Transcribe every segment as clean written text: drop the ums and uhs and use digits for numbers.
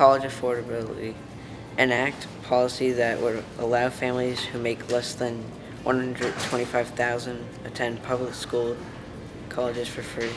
college affordability, enact policy that would allow families who make less than $125,000 attend public school colleges for free.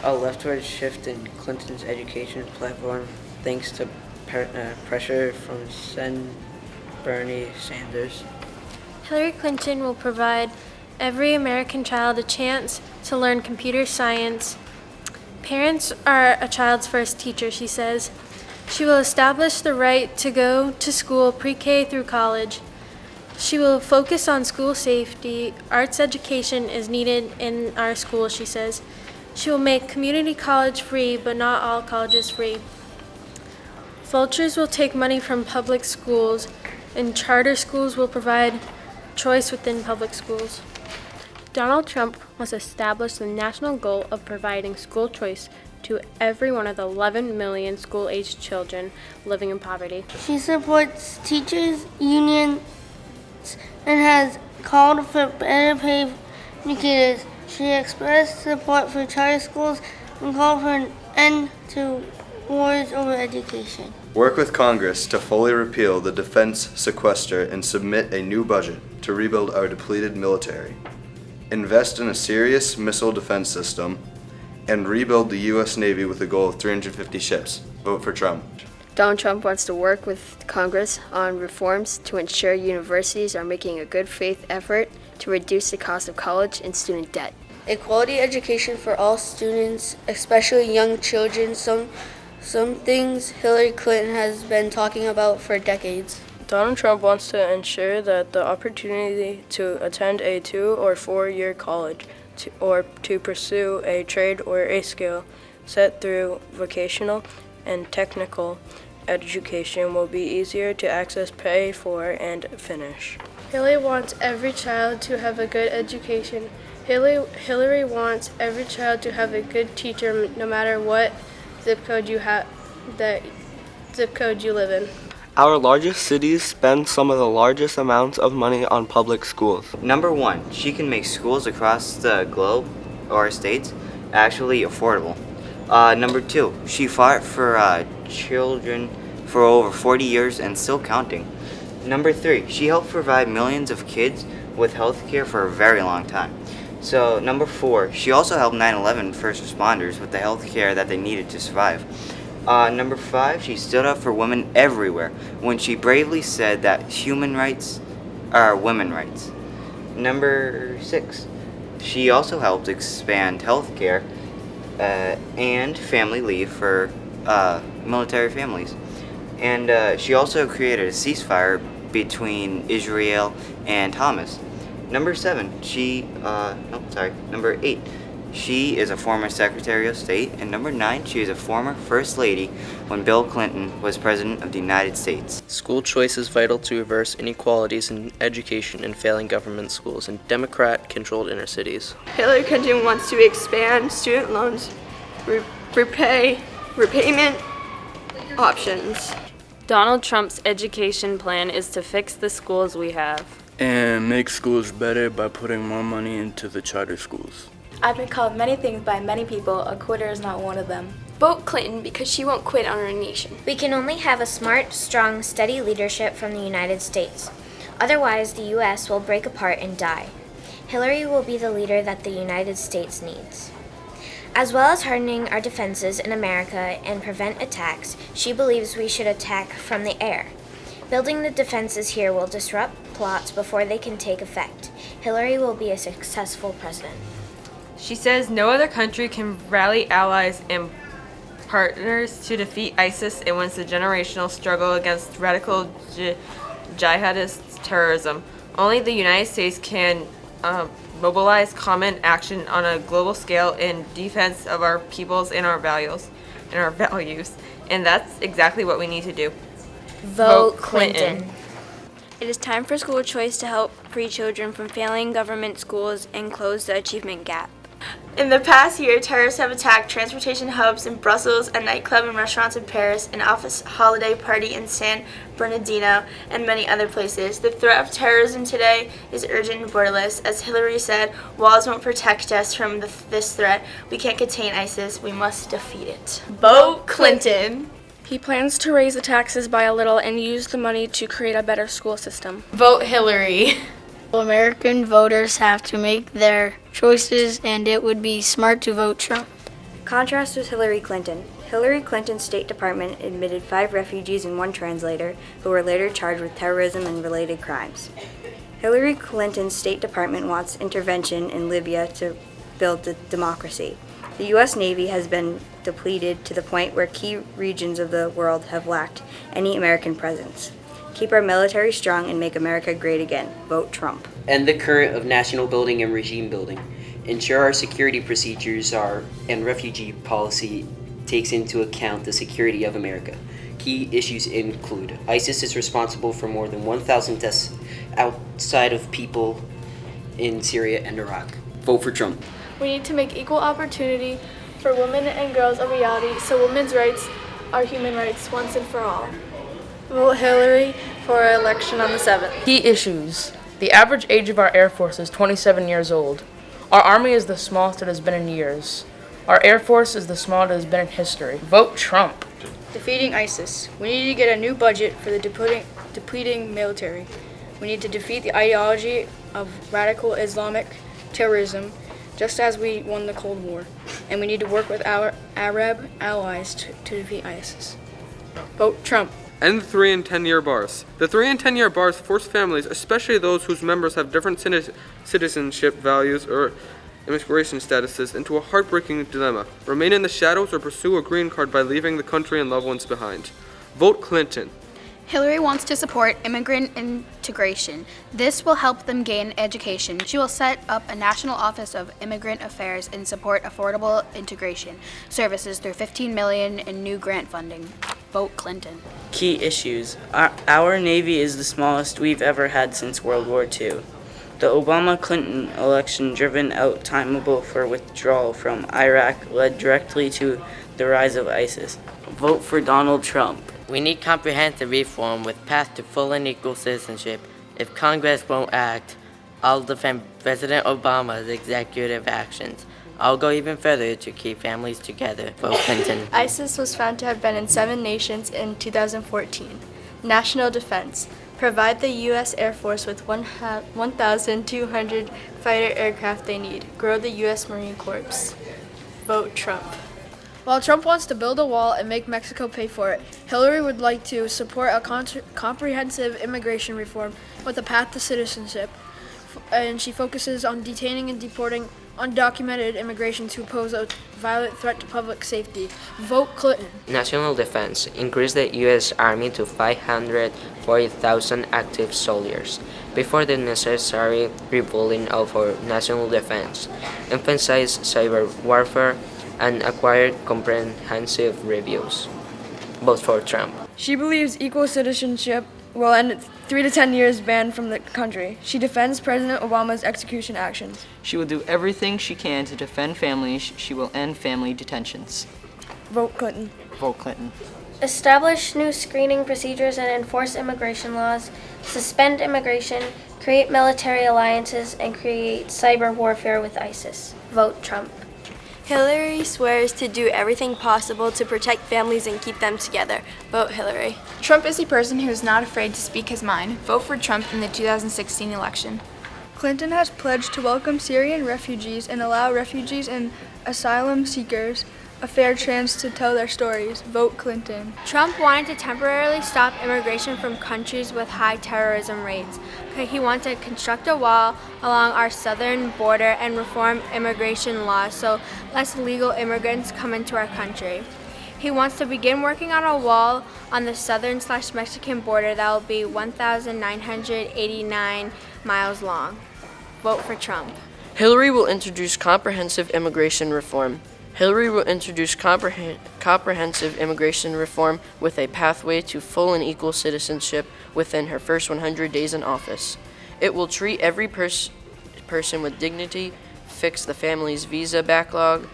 A leftward shift in Clinton's education platform thanks to pressure from Bernie Sanders. Hillary Clinton will provide every American child a chance to learn computer science. Parents are a child's first teacher, she says. She will establish the right to go to school pre-K through college. She will focus on school safety. Arts education is needed in our schools, she says. She will make community college free, but not all colleges free. Vultures will take money from public schools, and charter schools will provide choice within public schools. Donald Trump must establish the national goal of providing school choice to every one of the 11 million school-aged children living in poverty. She supports teachers' unions and has called for better pay for educators. She expressed support for charter schools and called for an end to wars over education. Work with Congress to fully repeal the defense sequester and submit a new budget to rebuild our depleted military. Invest in a serious missile defense system and rebuild the U.S. Navy with a goal of 350 ships. Vote for Trump. Donald Trump wants to work with Congress on reforms to ensure universities are making a good faith effort to reduce the cost of college and student debt. A quality education for all students, especially young children, some things Hillary Clinton has been talking about for decades. Donald Trump wants to ensure that the opportunity to attend a 2 or 4 year college or to pursue a trade or a skill set through vocational and technical education will be easier to access, pay for, and finish. Hillary wants every child to have a good education. Hillary wants every child to have a good teacher no matter what zip code you live in. Our largest cities spend some of the largest amounts of money on public schools. Number 1, she can make schools across the globe or states actually affordable. Number 2, she fought for children for over 40 years and still counting. Number 3, she helped provide millions of kids with health care for a very long time. So number 4, she also helped 9/11 first responders with the health care that they needed to survive. Number 5, she stood up for women everywhere when she bravely said that human rights are women's rights. Number 6, she also helped expand health care and family leave for military families. And she also created a ceasefire between Israel and Hamas. Number 8, she is a former Secretary of State. And number 9, she is a former First Lady when Bill Clinton was President of the United States. School choice is vital to reverse inequalities in education in failing government schools and Democrat-controlled inner cities. Hillary Clinton wants to expand student loans, repayment options. Donald Trump's education plan is to fix the schools we have and make schools better by putting more money into the charter schools. I've been called many things by many people. A quitter is not one of them. Vote Clinton because she won't quit on our nation. We can only have a smart, strong, steady leadership from the United States. Otherwise, the U.S. will break apart and die. Hillary will be the leader that the United States needs. As well as hardening our defenses in America and prevent attacks, she believes we should attack from the air. Building the defenses here will disrupt plots before they can take effect. Hillary will be a successful president. She says no other country can rally allies and partners to defeat ISIS and wins the generational struggle against radical jihadist terrorism. Only the United States can mobilize common action on a global scale in defense of our peoples and our values. And that's exactly what we need to do. Vote Clinton. It is time for school choice to help free children from failing government schools and close the achievement gap. In the past year, terrorists have attacked transportation hubs in Brussels, a nightclub and restaurants in Paris, an office holiday party in San Bernardino, and many other places. The threat of terrorism today is urgent and borderless. As Hillary said, walls won't protect us from this threat. We can't contain ISIS. We must defeat it. Vote Clinton. He plans to raise the taxes by a little and use the money to create a better school system. Vote Hillary. American voters have to make their choices, and it would be smart to vote Trump. Contrast with Hillary Clinton. Hillary Clinton's State Department admitted 5 refugees and 1 translator who were later charged with terrorism and related crimes. Hillary Clinton's State Department wants intervention in Libya to build the democracy. The U.S. Navy has been depleted to the point where key regions of the world have lacked any American presence. Keep our military strong and make America great again. Vote Trump. End the current of national building and regime building. Ensure our security procedures and refugee policy takes into account the security of America. Key issues include ISIS is responsible for more than 1,000 deaths outside of people in Syria and Iraq. Vote for Trump. We need to make equal opportunity for women and girls a reality so women's rights are human rights once and for all. Vote Hillary for election on the 7th. Key issues. The average age of our Air Force is 27 years old. Our Army is the smallest it has been in years. Our Air Force is the smallest it has been in history. Vote Trump. Defeating ISIS. We need to get a new budget for the depleting military. We need to defeat the ideology of radical Islamic terrorism, just as we won the Cold War. And we need to work with our Arab allies to defeat ISIS. Vote Trump. End the 3 and 10-year bars. The 3 and 10-year bars force families, especially those whose members have different citizenship values or immigration statuses, into a heartbreaking dilemma. Remain in the shadows or pursue a green card by leaving the country and loved ones behind. Vote Clinton. Hillary wants to support immigrant integration. This will help them gain education. She will set up a national office of immigrant affairs and support affordable integration services through $15 million in new grant funding. Vote Clinton. Key issues. Our Navy is the smallest we've ever had since World War II. The Obama-Clinton election, driven out timetable for withdrawal from Iraq, led directly to the rise of ISIS. Vote for Donald Trump. We need comprehensive reform with path to full and equal citizenship. If Congress won't act, I'll defend President Obama's executive actions. I'll go even further to keep families together. Vote Clinton. ISIS was found to have been in 7 nations in 2014. National defense. Provide the U.S. Air Force with 1,200 fighter aircraft they need. Grow the U.S. Marine Corps. Vote Trump. While Trump wants to build a wall and make Mexico pay for it, Hillary would like to support a comprehensive immigration reform with a path to citizenship. And she focuses on detaining and deporting undocumented immigrants who pose a violent threat to public safety. Vote Clinton. National defense. Increase the U.S. Army to 540,000 active soldiers before the necessary rebuilding of our national defense. Emphasize cyber warfare and acquire comprehensive reviews. Vote for Trump. She believes equal citizenship will end 3 to 10 years banned from the country. She defends President Obama's execution actions. She will do everything she can to defend families. She will end family detentions. Vote Clinton. Vote Clinton. Establish new screening procedures and enforce immigration laws, suspend immigration, create military alliances, and create cyber warfare with ISIS. Vote Trump. Hillary swears to do everything possible to protect families and keep them together. Vote Hillary. Trump is a person who is not afraid to speak his mind. Vote for Trump in the 2016 election. Clinton has pledged to welcome Syrian refugees and allow refugees and asylum seekers a fair chance to tell their stories. Vote Clinton. Trump wanted to temporarily stop immigration from countries with high terrorism rates. He wants to construct a wall along our southern border and reform immigration laws so less illegal immigrants come into our country. He wants to begin working on a wall on the southern/Mexican border that will be 1,989 miles long. Vote for Trump. Hillary will introduce comprehensive immigration reform. Hillary will introduce comprehensive immigration reform with a pathway to full and equal citizenship within her first 100 days in office. It will treat every person with dignity, fix the family's visa backlog,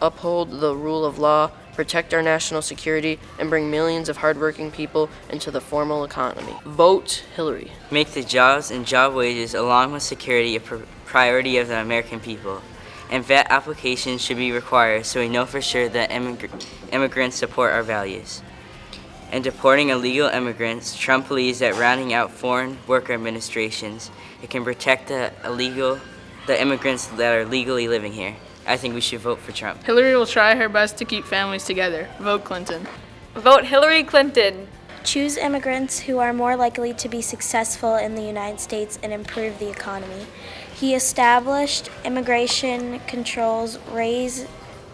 uphold the rule of law, protect our national security, and bring millions of hardworking people into the formal economy. Vote Hillary. Make the jobs and job wages along with security a priority of the American people. and vet applications should be required so we know for sure that immigrants support our values. In deporting illegal immigrants, Trump believes that rounding out foreign worker administrations, it can protect the immigrants that are legally living here. I think we should vote for Trump. Hillary will try her best to keep families together. Vote Clinton. Vote Hillary Clinton. Choose immigrants who are more likely to be successful in the United States and improve the economy. He established immigration controls, raise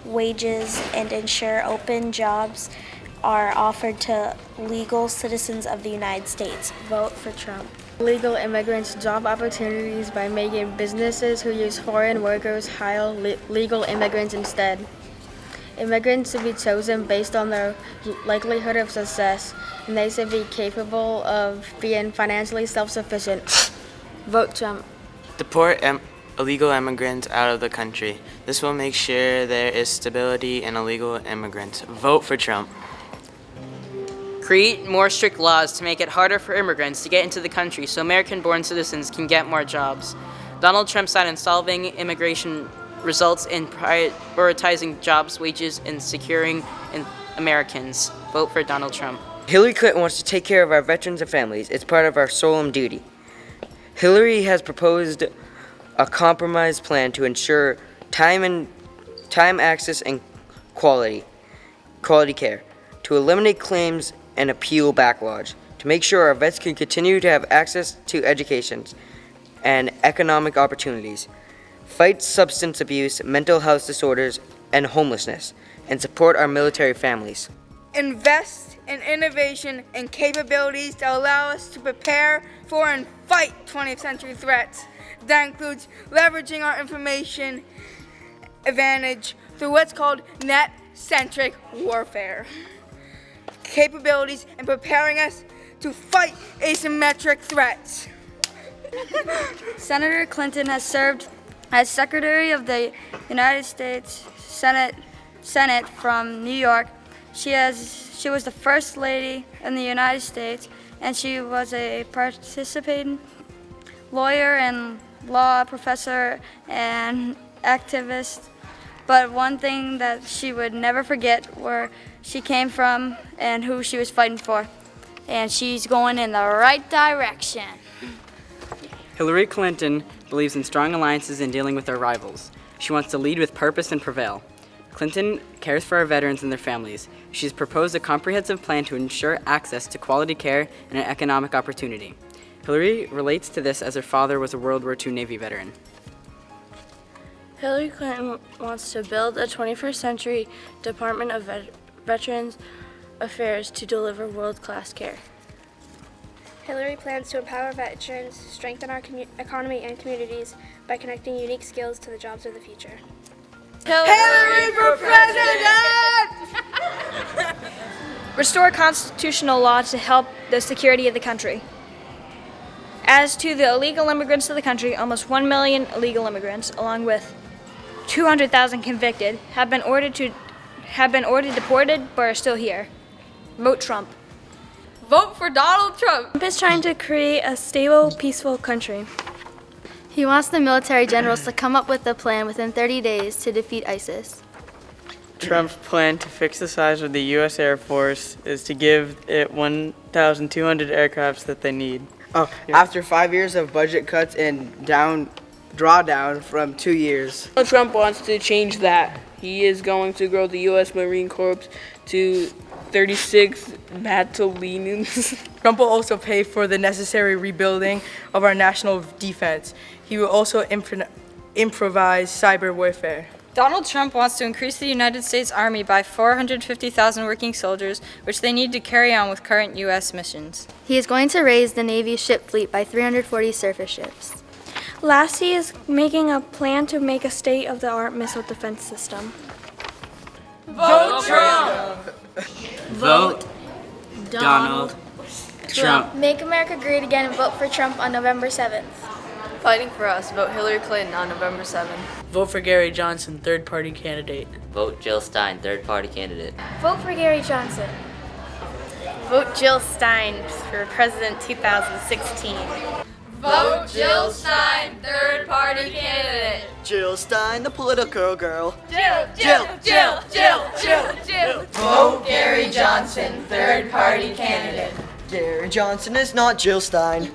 wages, and ensure open jobs are offered to legal citizens of the United States. Vote for Trump. Legal immigrants job opportunities by making businesses who use foreign workers hire legal immigrants instead. Immigrants should be chosen based on their likelihood of success, and they should be capable of being financially self-sufficient. Vote Trump. Deport illegal immigrants out of the country. This will make sure there is stability in illegal immigrants. Vote for Trump. Create more strict laws to make it harder for immigrants to get into the country so American-born citizens can get more jobs. Donald Trump's side on solving immigration results in prioritizing jobs, wages, and securing Americans. Vote for Donald Trump. Hillary Clinton wants to take care of our veterans and families. It's part of our solemn duty. Hillary has proposed a compromise plan to ensure time access and quality care, to eliminate claims and appeal backlogs, to make sure our vets can continue to have access to education and economic opportunities, fight substance abuse, mental health disorders, and homelessness, and support our military families. Invest in innovation and capabilities that allow us to prepare for and fight 20th century threats. That includes leveraging our information advantage through what's called net-centric warfare. Capabilities and preparing us to fight asymmetric threats. Senator Clinton has served as Secretary of the United States Senate from New York. She was the First Lady in the United States, and she was a participating lawyer and law professor and activist. But one thing that she would never forget where she came from and who she was fighting for. And she's going in the right direction. Hillary Clinton believes in strong alliances and dealing with our rivals. She wants to lead with purpose and prevail. Clinton cares for our veterans and their families. She's proposed a comprehensive plan to ensure access to quality care and an economic opportunity. Hillary relates to this as her father was a World War II Navy veteran. Hillary Clinton wants to build a 21st century Department of Veterans Affairs to deliver world-class care. Hillary plans to empower veterans, strengthen our economy and communities by connecting unique skills to the jobs of the future. Hillary for president! Restore constitutional law to help the security of the country. As to the illegal immigrants to the country, almost 1 million illegal immigrants, along with 200,000 convicted, have been ordered deported but are still here. Vote Trump. Vote for Donald Trump. Trump is trying to create a stable, peaceful country. He wants the military generals to come up with a plan within 30 days to defeat ISIS. Trump's plan to fix the size of the U.S. Air Force is to give it 1,200 aircrafts that they need. After 5 years of budget cuts and drawdown from 2 years. Trump wants to change that. He is going to grow the U.S. Marine Corps to 36 battalions. Trump will also pay for the necessary rebuilding of our national defense. He will also improvise cyber warfare. Donald Trump wants to increase the United States Army by 450,000 working soldiers, which they need to carry on with current U.S. missions. He is going to raise the Navy's ship fleet by 340 surface ships. Last, he is making a plan to make a state-of-the-art missile defense system. Vote Trump! Vote Donald Trump. Make America great again and vote for Trump on November 7th. Fighting for us, vote Hillary Clinton on November 7th. Vote for Gary Johnson, third-party candidate. Vote Jill Stein, third-party candidate. Vote for Gary Johnson. Vote Jill Stein for President 2016. Vote Jill Stein, third party candidate. Jill Stein, the political girl. Jill. Vote Gary Johnson, third party candidate. Gary Johnson is not Jill Stein.